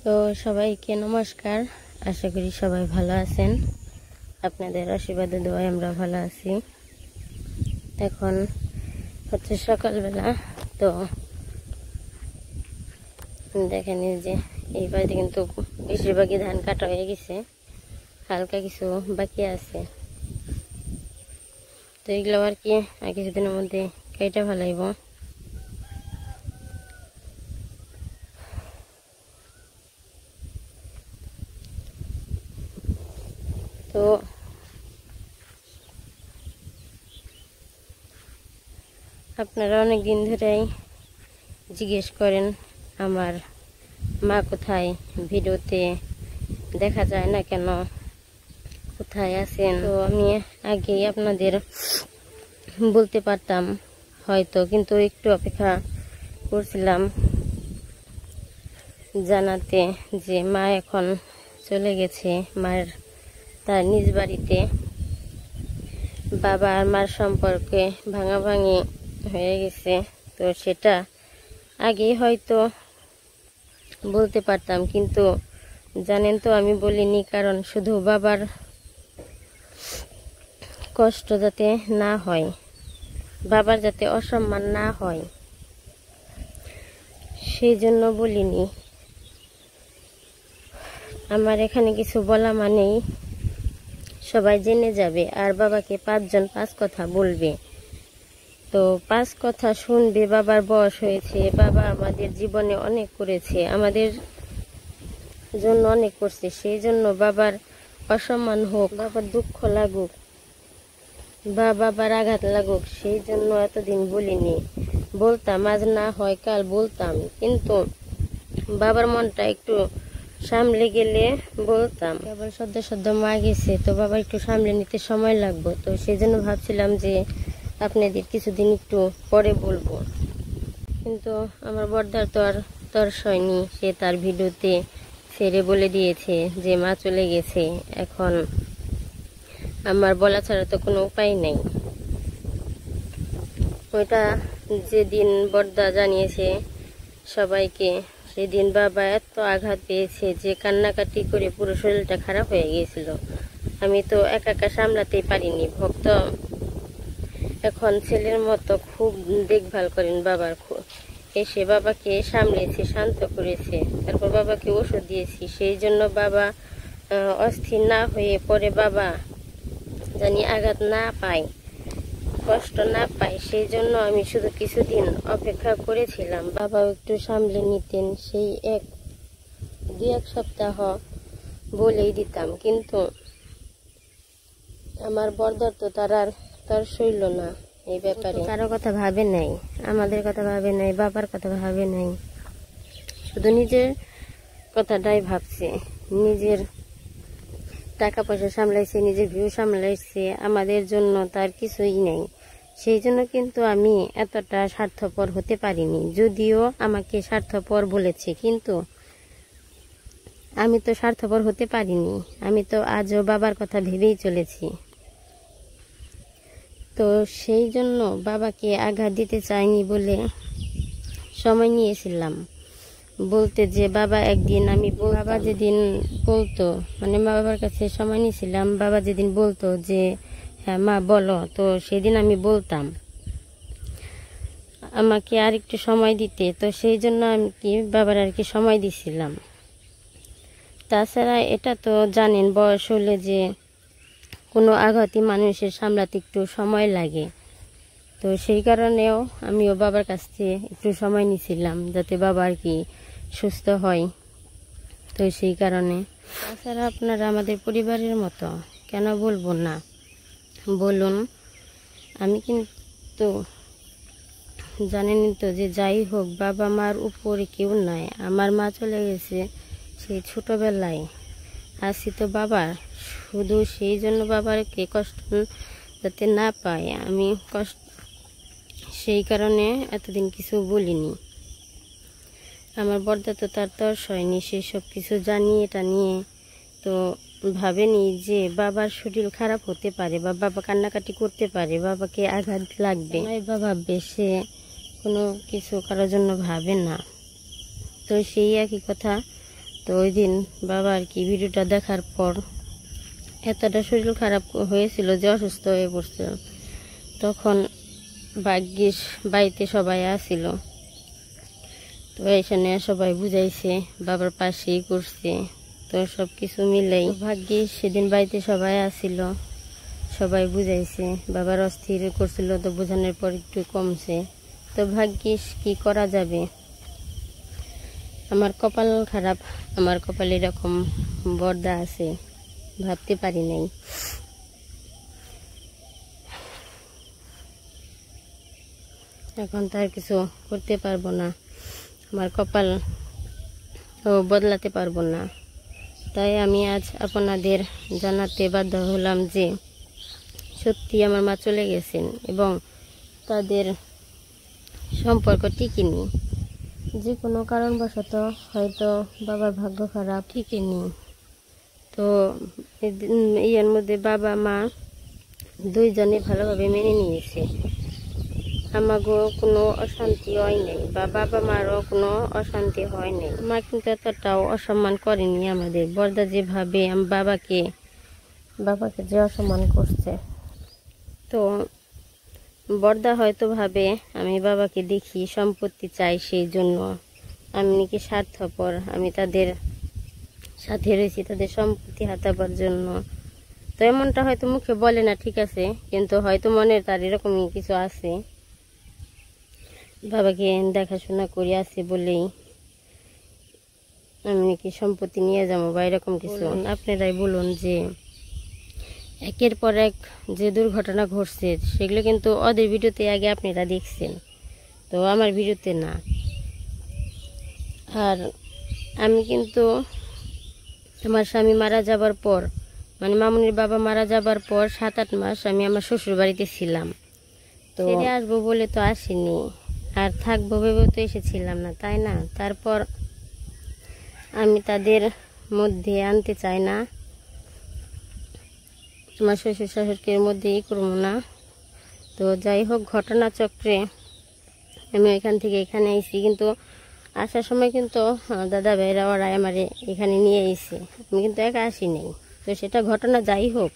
তো সবাইকে নমস্কার। আশা করি সবাই ভালো আছেন। আপনাদের আশীর্বাদে দোয়ায় আমরা ভালো আছি। এখন হচ্ছে সকালবেলা। তো দেখেন যে এই বাড়িতে কিন্তু বেশিরভাগই ধান কাটা হয়ে গেছে, হালকা কিছু বাকি আছে। তো এগুলো আর কি আর কিছুদিনের মধ্যে কেটে ফেলাইব। তো আপনারা অনেক দিন ধরেই জিজ্ঞেস করেন আমার মা কোথায়, ভিডিওতে দেখা যায় না কেন, কোথায় আছেন। তো আমি আগেই আপনাদের বলতে পারতাম হয়তো, কিন্তু একটু অপেক্ষা করছিলাম জানাতে যে মা এখন চলে গেছে মায়ের তার নিজ বাড়িতে। বাবা আর মার সম্পর্কে ভাঙাভাঙি হয়ে গেছে। তো সেটা আগেই হয়তো বলতে পারতাম, কিন্তু জানেন তো আমি বলিনি, কারণ শুধু বাবার কষ্ট যাতে না হয়, বাবার যাতে অসম্মান না হয়, সেই জন্য বলিনি। আমার এখানে কিছু বলা মানেই সবাই জেনে যাবে আর বাবাকে 5 জন 5 কথা বলবে। তো 5 কথা শুনবে। বাবার বয়স হয়েছে, বাবা আমাদের জীবনে অনেক করেছে, আমাদের জন্য অনেক করছে। সেই জন্য বাবার অসম্মান হোক, বাবার দুঃখ লাগুক বা বাবার আঘাত লাগুক, সেই জন্য এতদিন বলিনি। বলতাম, আজ না হয় কাল বলতাম, কিন্তু বাবার মনটা একটু সামলে গেলে বলতাম। আবার সদ্য সদ্য মা গেছে, তো বাবা একটু সামলে নিতে সময় লাগবে। তো সেই জন্য ভাবছিলাম যে আপনাদের কিছুদিন একটু পরে বলবো, কিন্তু আমার বড়দার তো আর তর্স হয়নি। সে তার ভিডিওতে ছেড়ে বলে দিয়েছে যে মা চলে গেছে। এখন আমার বলা ছাড়া তো কোনো উপায় নেই। ওইটা যেদিন বড়দা জানিয়েছে সবাইকে, সেদিন বাবা এত আঘাত পেয়েছে যে কান্নাকাটি করে পুরো শরীরটা খারাপ হয়ে গিয়েছিল। আমি তো একা একা সামলাতেই পারিনি। ভক্ত এখন ছেলের মতো খুব দেখভাল করেন বাবার। এসে বাবাকে সামলেছে, শান্ত করেছে, তারপর বাবাকে ওষুধ দিয়েছি। সেই জন্য বাবা অস্থির না হয়ে পরে বাবা জানি আঘাত না পায়, কষ্ট না পায়, সেই জন্য আমি শুধু কিছুদিন অপেক্ষা করেছিলাম বাবাও একটু সামলে নিতেন। সেই 2-1 সপ্তাহ বলেই দিতাম, কিন্তু আমার বড়দার তো তার সইল না এই ব্যাপারে। কারো কথা ভাবে নাই, আমাদের কথা ভাবে নাই, বাবার কথা ভাবে নাই, শুধু নিজের কথাটাই ভাবছে। নিজের টাকা পয়সা সামলাইছে, নিজের ভিউ সামলাইছে, আমাদের জন্য তার কিছুই নেই। সেই জন্য কিন্তু আমি এতটা স্বার্থপর হতে পারিনি। যদিও আমাকে স্বার্থপর বলেছে, কিন্তু আমি তো স্বার্থপর হতে পারিনি। আমি তো আজও বাবার কথা ভেবেই চলেছি। তো সেই জন্য বাবাকে আঘাত দিতে চাইনি বলে সময় নিয়েছিলাম বলতে, যে বাবা একদিন বাবা যেদিন বলতো, মানে বাবার কাছে সময় নিয়েছিলাম, বাবা যেদিন বলতো যে হ্যাঁ মা বলো, তো সেদিন আমি বলতাম আমাকে আর একটু সময় দিতে। তো সেই জন্য আমি বাবার আর কি সময় দিছিলাম। তাছাড়া এটা তো জানেন, বয়স হলে যে কোনো আঘাতই মানুষের সামলাতে একটু সময় লাগে। তো সেই কারণেও আমিও বাবার কাছ থেকে একটু সময় নিয়েছিলাম, যাতে বাবা আর কি সুস্থ হয়। তো সেই কারণে। তাছাড়া আপনারা আমাদের পরিবারের মতো, কেন বলবো না বলুন। আমি কিন্তু জানেনই তো যে যাই হোক বাবা মার উপরে কেউ নাই। আমার মা চলে গেছে সেই ছোটবেলায়, আসি তো বাবার, শুধু সেই জন্য বাবারকে কষ্ট যাতে না পায় আমি সেই কারণে এতদিন কিছু বলিনি। আমার বড়দা তো তার তর্স হয়নি, সে সব কিছু জানিয়ে এটা নিয়ে তো ভাবেনি যে বাবার শরীর খারাপ হতে পারে বা বাবা কান্নাকাটি করতে পারে, বাবাকে আঘাত লাগবে, বা ভাববে। সে কোনো কিছু কারোর জন্য ভাবে না। তো সেই একই কথা তো ওই দিন বাবা আর কি ভিডিওটা দেখার পর এতটা শরীর খারাপ হয়েছিল যে অসুস্থ হয়ে পড়ছিল। তখন ভাগ্যিস বাড়িতে সবাই আসছিল, তো এখানে সবাই বুঝাইছে, বাবার পাশেই করছে। তো সব কিছু মিলেই ভাগ্যিস সেদিন বাড়িতে সবাই আসছিল, সবাই বুঝাইছে। বাবার অস্থির করছিল, তো বোঝানোর পর একটু কমছে। তো ভাগ্যিস কি করা যাবে, আমার কপাল খারাপ, আমার কপালে এরকম বর্দা আছে, ভাবতে পারি নাই। এখন তো আর কিছু করতে পারবো না, আমার কপাল বদলাতে পারবো না। তাই আমি আজ আপনাদের জানাতে বাধ্য হলাম যে সত্যি আমার মা চলে গেছেন এবং তাদের সম্পর্ক টিকেনি। যে কোনো কারণবশত হয়তো বাবার ভাগ্য খারাপ, টিকেনি। তো এর মধ্যে বাবা মা দুইজনে ভালোভাবে মেনে নিয়েছে, আমাগো কোনো অশান্তি হয় নাই বা বাবা মারও কোনো অশান্তি হয় নাই। মা কিন্তু এতটাও অসম্মান করেনি আমাদের। বর্দা যেভাবে বাবাকে যে অসম্মান করছে, তো বর্দা হয়তো ভাবে আমি বাবাকে দেখি সম্পত্তি চাই, সেই জন্য আমি নাকি স্বার্থপর, আমি তাদের সাথে রয়েছি তাদের সম্পত্তি হাতাবার জন্য। তো এমনটা হয়তো মুখে বলে না, ঠিক আছে, কিন্তু হয়তো মনে তার এরকমই কিছু আছে। বাবাকে দেখাশোনা করে আছে বলেই আমি নাকি সম্পত্তি নিয়ে যাবো বা এরকম কিছু। আপনারাই বলুন যে একের পর এক যে দুর্ঘটনা ঘটছে সেগুলো কিন্তু ওদের ভিডিওতে আগে আপনারা দেখছেন, তো আমার ভিডিওতে না। আর আমি কিন্তু আমার স্বামী মারা যাবার পর, মানে মামুনির বাবা মারা যাবার পর 7-8 মাস আমি আমার শ্বশুর বাড়িতে ছিলাম। তো আসবো বলে তো আসিনি, আর থাকবো ভেবেও তো এসেছিলাম না, তাই না? তারপর আমি তাদের মধ্যে আনতে চাই না, আমার শ্বশুর শাশুড়ির মধ্যে করবো না। তো যাই হোক, ঘটনাচক্রে আমি এখান থেকে এখানে আইছি, কিন্তু আসার সময় কিন্তু দাদা ভাইরা ওরা আমার এখানে নিয়ে এসে, আমি কিন্তু একা আসি নাই। তো সেটা ঘটনা যাই হোক,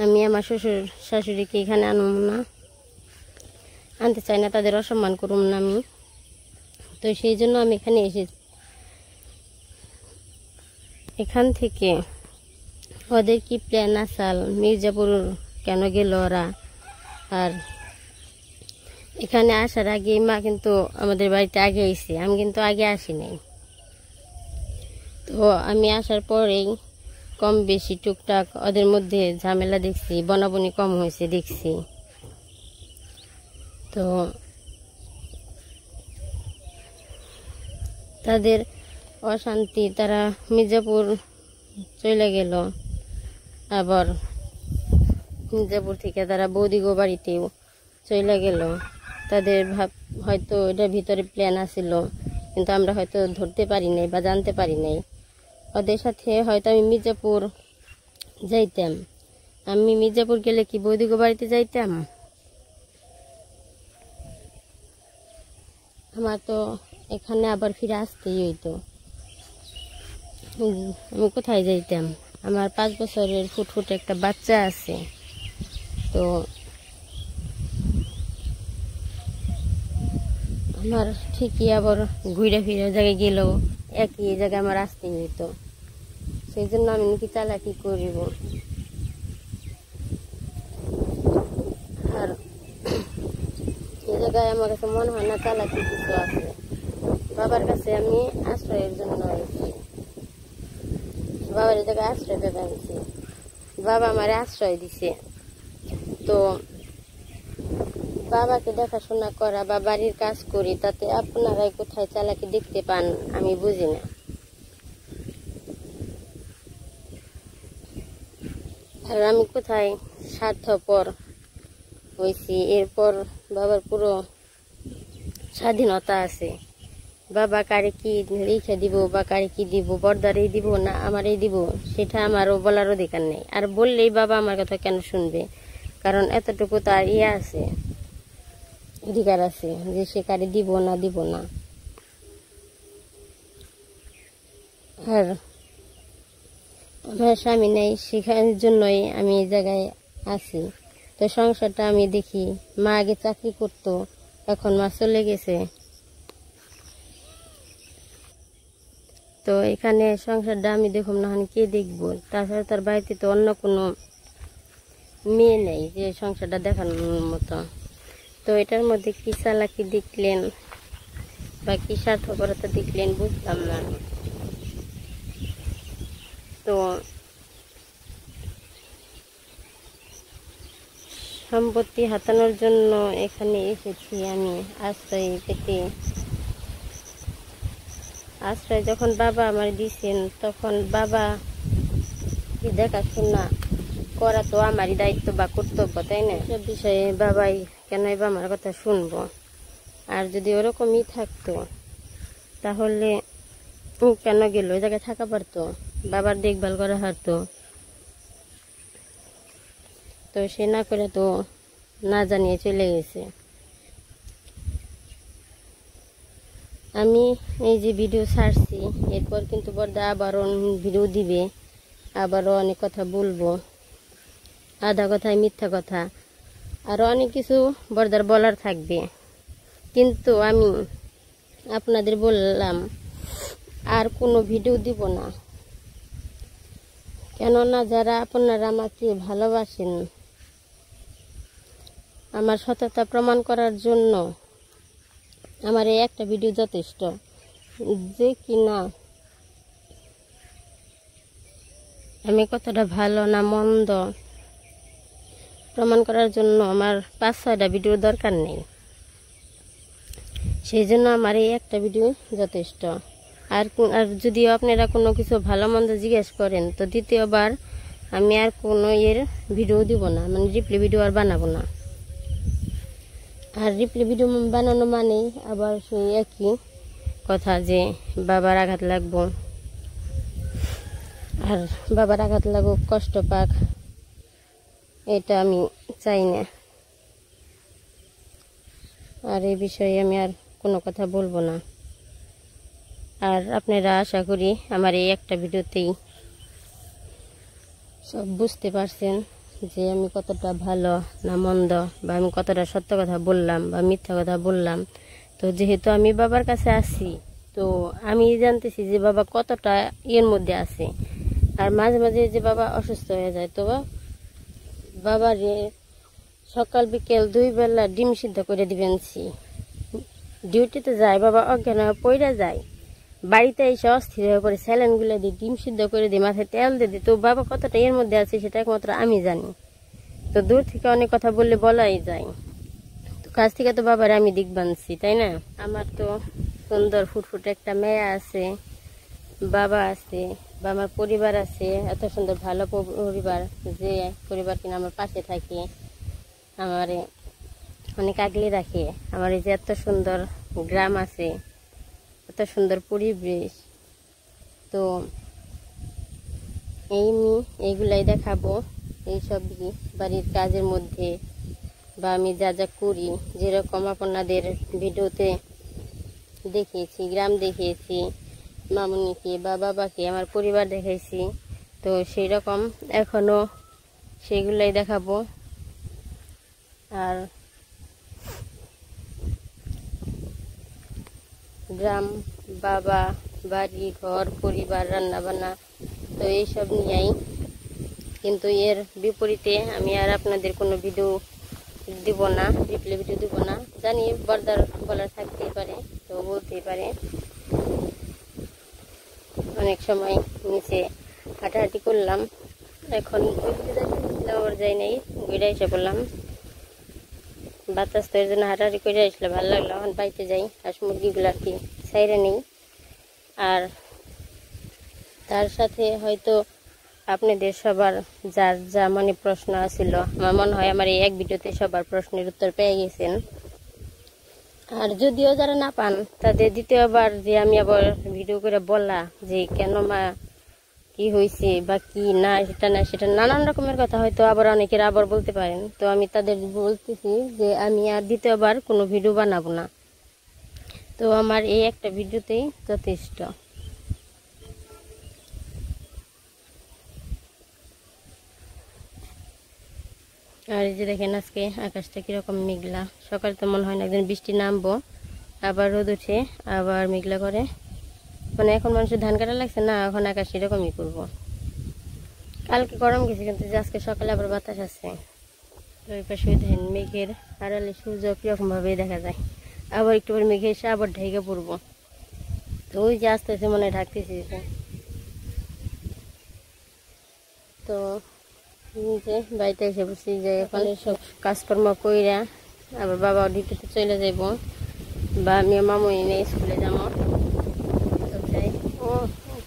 আমি আমার শ্বশুর শাশুড়িকে এখানে আনব না, আনতে চাই না, তাদের অসম্মান করব না আমি। তো সেই জন্য আমি এখানে এসেছি। এখান থেকে ওদের কি প্ল্যান আসাল, মির্জাপুর কেন গেল ওরা, আর এখানে আসার আগে মা কিন্তু আমাদের বাড়িতে আগে এসে, আমি কিন্তু আগে আসি নাই। তো আমি আসার পরেই কম বেশি টুকটাক ওদের মধ্যে ঝামেলা দেখছি, বনাবনি কম হয়েছে দেখছি। তো তাদের অশান্তি, তারা মির্জাপুর চলে গেল, আবার মির্জাপুর থেকে তারা বৌদিগো বাড়িতেও চলে গেল। তাদের হয়তো এটার ভিতরে প্ল্যান আছিল, কিন্তু আমরা হয়তো ধরতে পারি নাই বা জানতে পারি নাই। ওদের সাথে হয়তো আমি মির্জাপুর যাইতাম, আমি মির্জাপুর গেলে কি বৌদিগো বাড়িতে যাইতাম? আমার তো এখানে আবার ফিরে আসতেই হইতো, আমি কোথায় যাইতাম? আমার 5 বছরের ফুটফুটে একটা বাচ্চা আছে। তো আমার ঠিকই আবার ঘুরে ফিরে জায়গায় গেলেও একই জায়গায় আমার আসতেই হইতো, সেই জন্য আমি নাকি চালাকি করিব। আর এই জায়গায় আমার কাছে মনে হয় না চালাকি কিছু আছে। বাবার কাছে আমি আশ্রয়ের জন্য আইছি, বাবার এই জায়গায় আশ্রয় পেতে আনছি, বাবা আমারে আশ্রয় দিছে। তো বাবাকে দেখাশোনা করা বা বাড়ির কাজ করি, তাতে আপনারাই কোথায় চালাকি দেখতে পান আমি বুঝি না। আর আমি কোথায় স্বার্থপর হয়েছি? এরপর বাবার পুরো স্বাধীনতা আছে, বাবা কারে কি লিখে দিব বা কারে কি দিব, বর্দারে দিব না আমারই দিব, সেটা আমারও বলার অধিকার নেই। আর বললেই বাবা আমার কথা কেন শুনবে? কারণ এতটুকু তার আছে, অধিকার আছে যে সে কারে দিব না দিব না। আর আমার স্বামী নেই, সেখানের জন্যই আমি এই জায়গায় আছি। তো সংসারটা আমি দেখি, মা আগে চাকরি করতো, এখন মা চলে গেছে। তো এখানে সংসারটা আমি দেখুন না, কে দেখবো? তাছাড়া তার বাড়িতে তো অন্য কোনো মেয়ে নেই যে সংসারটা দেখানোর মতো। তো এটার মধ্যে কি চালাকি দেখলেন বা কি স্বার্থপরতা দেখলেন বুঝলাম না। তো সম্পত্তি হাতানোর জন্য এখানে এসেছি আমি আশ্রয় পেতে। আশ্রয় যখন বাবা আমার দিয়েছেন, তখন বাবা কি দেখাশোনা করা তো আমারই দায়িত্ব বা কর্তব্য, তাই না? সব বিষয়ে বাবাই কেনই বা আমার কথা শুনবো? আর যদি ওরকমই থাকতো তাহলে কেন গেল? ওই জায়গায় থাকা পারতো, বাবার দেখভাল করা পারতো। তো সে না করে তো না জানিয়ে চলে গেছে। আমি এই যে ভিডিও ছাড়ছি, এরপর কিন্তু বর্দা আবারও ভিডিও দিবে, আবারও অনেক কথা বলবো, আধা কথায় মিথ্যা কথা, আরও অনেক কিছু বর্দার বলার থাকবে। কিন্তু আমি আপনাদের বললাম আর কোনো ভিডিও দিব না, কেননা যারা আপনারা আমাকে ভালোবাসেন, আমার সততা প্রমাণ করার জন্য আমার এই একটা ভিডিও যথেষ্ট। যে কিনা আমি কতটা ভালো না মন্দ প্রমাণ করার জন্য আমার 5-6টা ভিডিওর দরকার নেই। সেই জন্য আমার এই একটা ভিডিও যথেষ্ট। আর যদিও আপনারা কোনো কিছু ভালো মন্দ জিজ্ঞেস করেন, তো দ্বিতীয়বার আমি আর কোনো ভিডিও দিব না, মানে রিপ্লাই ভিডিও আর বানাবো না। আর রিপ্লাই ভিডিও বানানো মানে আবার সেই একই কথা যে বাবার আঘাত লাগবো, আর বাবার আঘাত লাগুক, কষ্ট পাক, এটা আমি চাই না। আর এই বিষয়ে আমি আর কোনো কথা বলবো না। আর আপনারা আশা করি আমার এই একটা ভিডিওতেই সব বুঝতে পারছেন যে আমি কতটা ভালো না মন্দ, বা আমি কতটা সত্য কথা বললাম বা মিথ্যা কথা বললাম। তো যেহেতু আমি বাবার কাছে আছি, তো আমি জানতেছি যে বাবা কতটা এর মধ্যে আছে। আর মাঝে মাঝে যে বাবা অসুস্থ হয়ে যায়, তো বাবারে সকাল বিকেল 2 বেলা ডিম সিদ্ধ করে দিবেন। ডিউটিতে যায়, বাবা অজ্ঞান হয়ে পড়ে যায়, বাড়িতে এসে অস্থির হয়ে পড়ে, স্যালাইনগুলো দিই, ডিম সিদ্ধ করে দিই, মাথায় তেল দিয়ে দিই। তো বাবা কতটা এর মধ্যে আছে সেটা একমাত্র আমি জানি। তো দূর থেকে অনেক কথা বললে বলাই যায়, তো কাছ থেকে তো বাবার আমি দিক বানছি, তাই না? আমার তো সুন্দর ফুটফুটে একটা মেয়ে আছে, বাবা আছে, বা আমার পরিবার আছে, এত সুন্দর ভালো পরিবার, যে পরিবার কিনা আমার পাশে থাকে, আমার অনেক আগলে রাখে। আমার এই যে এত সুন্দর গ্রাম আছে, এত সুন্দর পরিবেশ। তো এইগুলাই দেখাবো, এইসব বাড়ির কাজের মধ্যে, বা আমি যা যা করি, যেরকম আপনাদের ভিডিওতে দেখিয়েছি, গ্রাম দেখিয়েছি, মামুনিকে বা বাবাকে, আমার পরিবার দেখাইছি, তো সেই রকম এখনো সেগুলাই দেখাবো। আর গ্রাম, বাবা, বাড়ি ঘর, পরিবার, রান্নাবান্না, তো এইসব নিয়েই। কিন্তু এর বিপরীতে আমি আর আপনাদের কোনো ভিডিও দিব না, রিপ্লাই ভিডিও দিব না। জানি বর্দার বলার থাকতেই পারে, তো বলতেই পারে। অনেক সময় নিচে হাঁটাহাঁটি করলাম, এখন ওই দিকে যাই নাই, ঘুরে এসে বললাম বাতাস, তো এর জন্য হাঁটাহাঁটি করে আসলে ভালো লাগলো। এখন বাড়িতে যাই, হাঁস মুরগিগুলো আর কি সাইরে নেই। আর তার সাথে হয়তো আপনাদের সবার যার যা মনে প্রশ্ন আছিল, আমার মনে হয় আমার এই এক ভিডিওতে সবার প্রশ্নের উত্তর পেয়ে গেছেন। আর যদিও যারা না পান, তাদের দ্বিতীয়বার যে আমি আবার ভিডিও করে বলা যে কেন মা, কি হয়েছে বা কি না, সেটা নানান রকমের কথা হয়তো আবার অনেকের আবার বলতে পারেন। তো আমি তাদের বলতেছি যে আমি আর দ্বিতীয়বার কোনো ভিডিও বানাবো না। তো আমার এই একটা ভিডিওতেই যথেষ্ট। আর এই যে দেখেন আজকে আকাশটা কিরকম মেঘলা। সকালে তো মনে হয় না একদিন বৃষ্টি নামবো, আবার রোদ উঠে আবার মেঘলা করে। মানে এখন মানুষের ধান কাটা লাগছে না, এখন আকাশ এরকমই করবো। কালকে গরম গেছে কিন্তু আজকে সকালে আবার বাতাস আছে। তো ওই পাশে দেখেন মেঘের আড়ালে সূর্য কিরকম ভাবে দেখা যায়, আবার একটু পরে মেঘে এসে আবার ঢেকে পড়বো। তো ওই যে আস্তে আস্তে মনে হয় ঢাকতেছি। তো যে বাড়িতে এসে বসছি, যে এখন সব কাজকর্ম কইরা আবার বাবা ডিউটিতে চলে যাইব, বা আমি মামু এনে স্কুলে যাবো। তো যাই, ও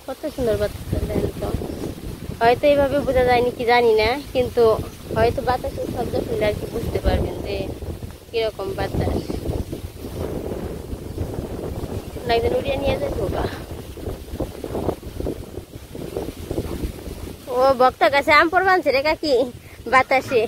কত সুন্দর বাতাসটা দেন। তো হয়তো এইভাবে বোঝা যায়নি কি জানি না, কিন্তু হয়তো বাতাসের শব্দ শুনলে আর কি বুঝতে পারবেন যে কিরকম বাতাস। একদিন উড়িয়ে নিয়ে যাবো গা। ও ভক্ত কাছে আম পড়বানছে রে কাকি বাতাসে।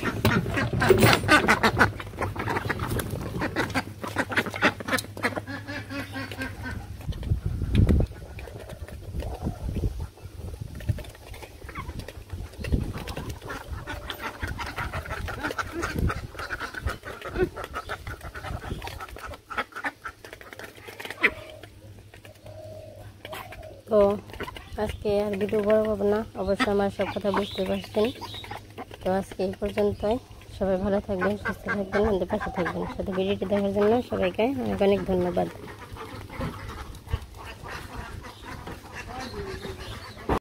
তো আজকে আর ভিডিও বড় করবো না, অবশ্যই আমার সব কথা বুঝতে পারছেন। তো আজকে এই পর্যন্তই। সবাই ভালো থাকবেন, সুস্থ থাকবেন, আমাদের পাশে থাকবেন। সাথে ভিডিওটি দেখার জন্য সবাইকে অনেক অনেক ধন্যবাদ।